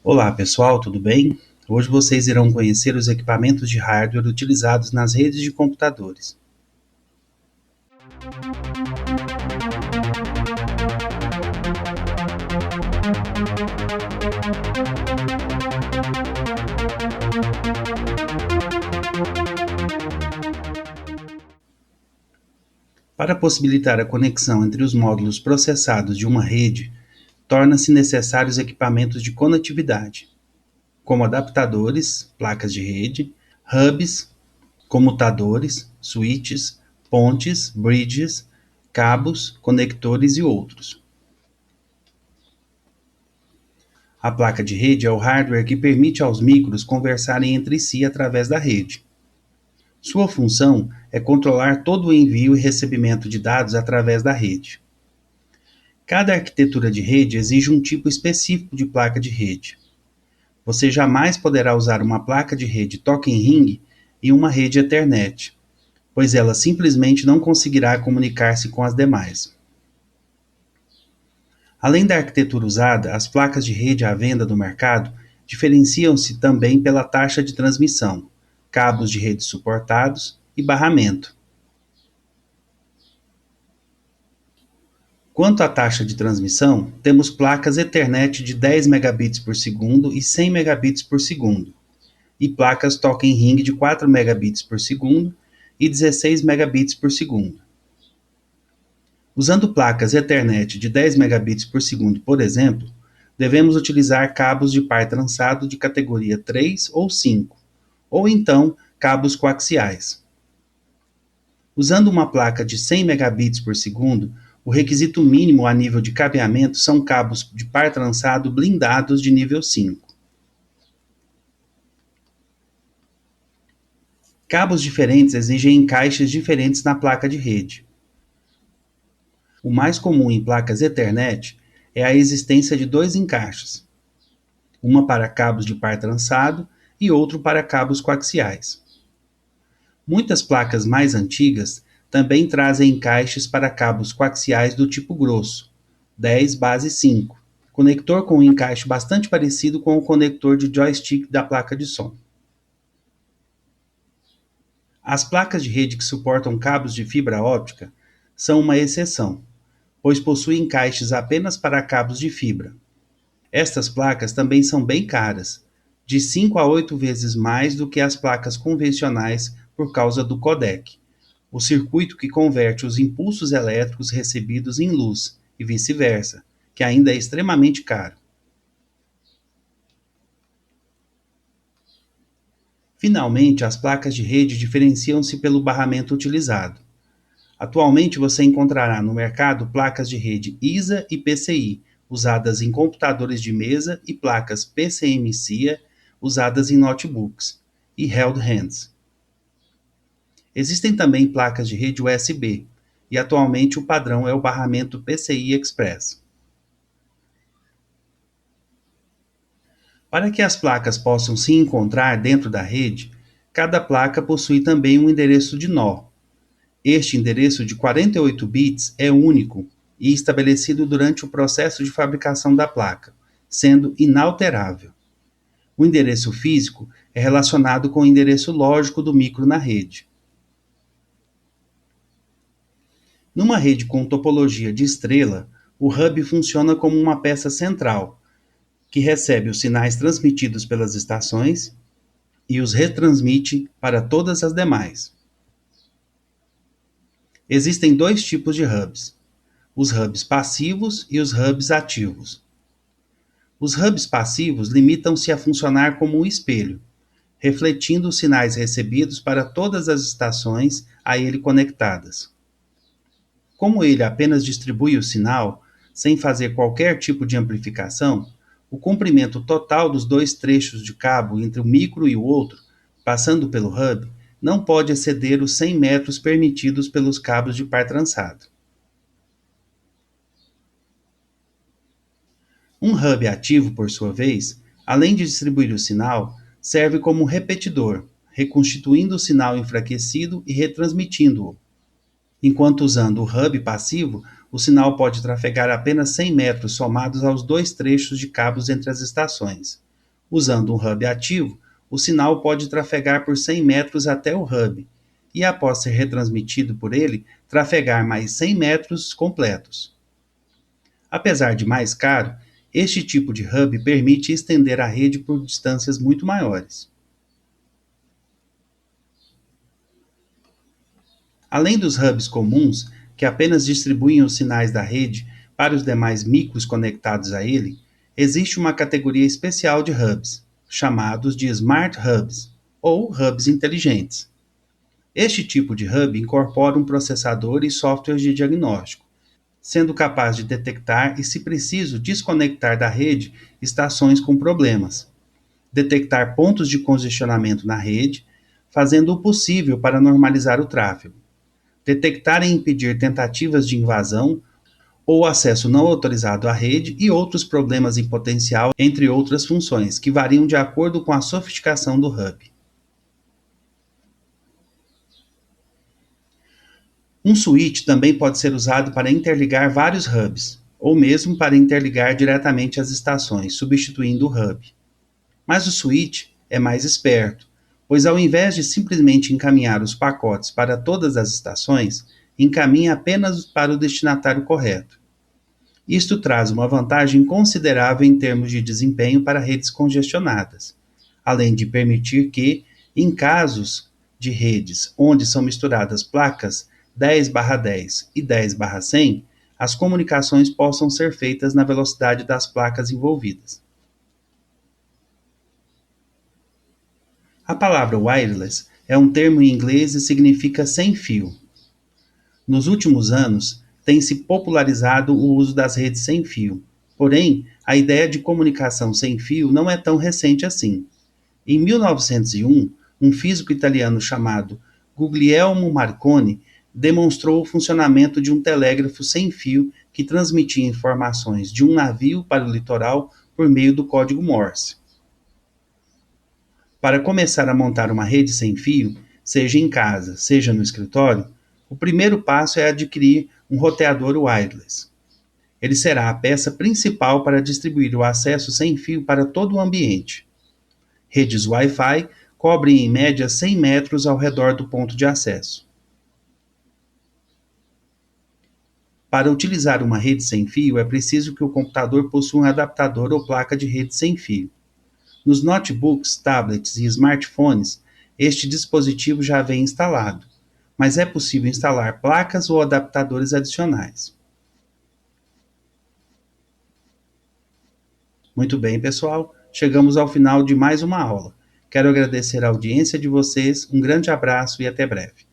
Olá pessoal, tudo bem? Hoje vocês irão conhecer os equipamentos de hardware utilizados nas redes de computadores. Para possibilitar a conexão entre os módulos processados de uma rede, torna-se necessários equipamentos de conectividade, como adaptadores, placas de rede, hubs, comutadores, switches, pontes, bridges, cabos, conectores e outros. A placa de rede é o hardware que permite aos micros conversarem entre si através da rede. Sua função é controlar todo o envio e recebimento de dados através da rede. Cada arquitetura de rede exige um tipo específico de placa de rede. Você jamais poderá usar uma placa de rede Token Ring em uma rede Ethernet, pois ela simplesmente não conseguirá comunicar-se com as demais. Além da arquitetura usada, as placas de rede à venda no mercado diferenciam-se também pela taxa de transmissão, cabos de rede suportados e barramento. Quanto à taxa de transmissão, temos placas Ethernet de 10 megabits por segundo e 100 megabits por segundo, e placas Token Ring de 4 megabits por segundo e 16 megabits por segundo. Usando placas Ethernet de 10 megabits por segundo, por exemplo, devemos utilizar cabos de par trançado de categoria 3 ou 5, ou então cabos coaxiais. Usando uma placa de 100 megabits por segundo, o requisito mínimo a nível de cabeamento são cabos de par trançado blindados de nível 5. Cabos diferentes exigem encaixes diferentes na placa de rede. O mais comum em placas Ethernet é a existência de dois encaixes, uma para cabos de par trançado e outro para cabos coaxiais. Muitas placas mais antigas também trazem encaixes para cabos coaxiais do tipo grosso, 10 base 5, conector com um encaixe bastante parecido com o conector de joystick da placa de som. As placas de rede que suportam cabos de fibra óptica são uma exceção, pois possuem encaixes apenas para cabos de fibra. Estas placas também são bem caras, de 5 a 8 vezes mais do que as placas convencionais por causa do codec, o circuito que converte os impulsos elétricos recebidos em luz, e vice-versa, que ainda é extremamente caro. Finalmente, as placas de rede diferenciam-se pelo barramento utilizado. Atualmente você encontrará no mercado placas de rede ISA e PCI, usadas em computadores de mesa, e placas PCM-CIA, usadas em notebooks, e held hands. Existem também placas de rede USB, e atualmente o padrão é o barramento PCI Express. Para que as placas possam se encontrar dentro da rede, cada placa possui também um endereço de nó. Este endereço de 48 bits é único e estabelecido durante o processo de fabricação da placa, sendo inalterável. O endereço físico é relacionado com o endereço lógico do micro na rede. Numa rede com topologia de estrela, o hub funciona como uma peça central, que recebe os sinais transmitidos pelas estações e os retransmite para todas as demais. Existem dois tipos de hubs: os hubs passivos e os hubs ativos. Os hubs passivos limitam-se a funcionar como um espelho, refletindo os sinais recebidos para todas as estações a ele conectadas. Como ele apenas distribui o sinal, sem fazer qualquer tipo de amplificação, o comprimento total dos dois trechos de cabo entre o micro e o outro, passando pelo hub, não pode exceder os 100 metros permitidos pelos cabos de par trançado. Um hub ativo, por sua vez, além de distribuir o sinal, serve como repetidor, reconstituindo o sinal enfraquecido e retransmitindo-o. Enquanto usando o hub passivo, o sinal pode trafegar apenas 100 metros somados aos dois trechos de cabos entre as estações, Usando um hub ativo, o sinal pode trafegar por 100 metros até o hub, e após ser retransmitido por ele, trafegar mais 100 metros completos. Apesar de mais caro, este tipo de hub permite estender a rede por distâncias muito maiores. Além dos hubs comuns, que apenas distribuem os sinais da rede para os demais micros conectados a ele, existe uma categoria especial de hubs, chamados de Smart Hubs, ou hubs inteligentes. Este tipo de hub incorpora um processador e software de diagnóstico, sendo capaz de detectar e, se preciso, desconectar da rede estações com problemas, detectar pontos de congestionamento na rede, fazendo o possível para normalizar o tráfego, detectar e impedir tentativas de invasão ou acesso não autorizado à rede e outros problemas em potencial, entre outras funções, que variam de acordo com a sofisticação do hub. Um switch também pode ser usado para interligar vários hubs, ou mesmo para interligar diretamente as estações, substituindo o hub. Mas o switch é mais esperto, pois ao invés de simplesmente encaminhar os pacotes para todas as estações, encaminha apenas para o destinatário correto. Isto traz uma vantagem considerável em termos de desempenho para redes congestionadas, além de permitir que, em casos de redes onde são misturadas placas 10/10 e 10/100, as comunicações possam ser feitas na velocidade das placas envolvidas. A palavra wireless é um termo em inglês e significa sem fio. Nos últimos anos, tem se popularizado o uso das redes sem fio. Porém, a ideia de comunicação sem fio não é tão recente assim. Em 1901, um físico italiano chamado Guglielmo Marconi demonstrou o funcionamento de um telégrafo sem fio que transmitia informações de um navio para o litoral por meio do código Morse. Para começar a montar uma rede sem fio, seja em casa, seja no escritório, o primeiro passo é adquirir um roteador wireless. Ele será a peça principal para distribuir o acesso sem fio para todo o ambiente. Redes Wi-Fi cobrem em média 100 metros ao redor do ponto de acesso. Para utilizar uma rede sem fio, é preciso que o computador possua um adaptador ou placa de rede sem fio. Nos notebooks, tablets e smartphones, este dispositivo já vem instalado, mas é possível instalar placas ou adaptadores adicionais. Muito bem, pessoal, chegamos ao final de mais uma aula. Quero agradecer a audiência de vocês, um grande abraço e até breve.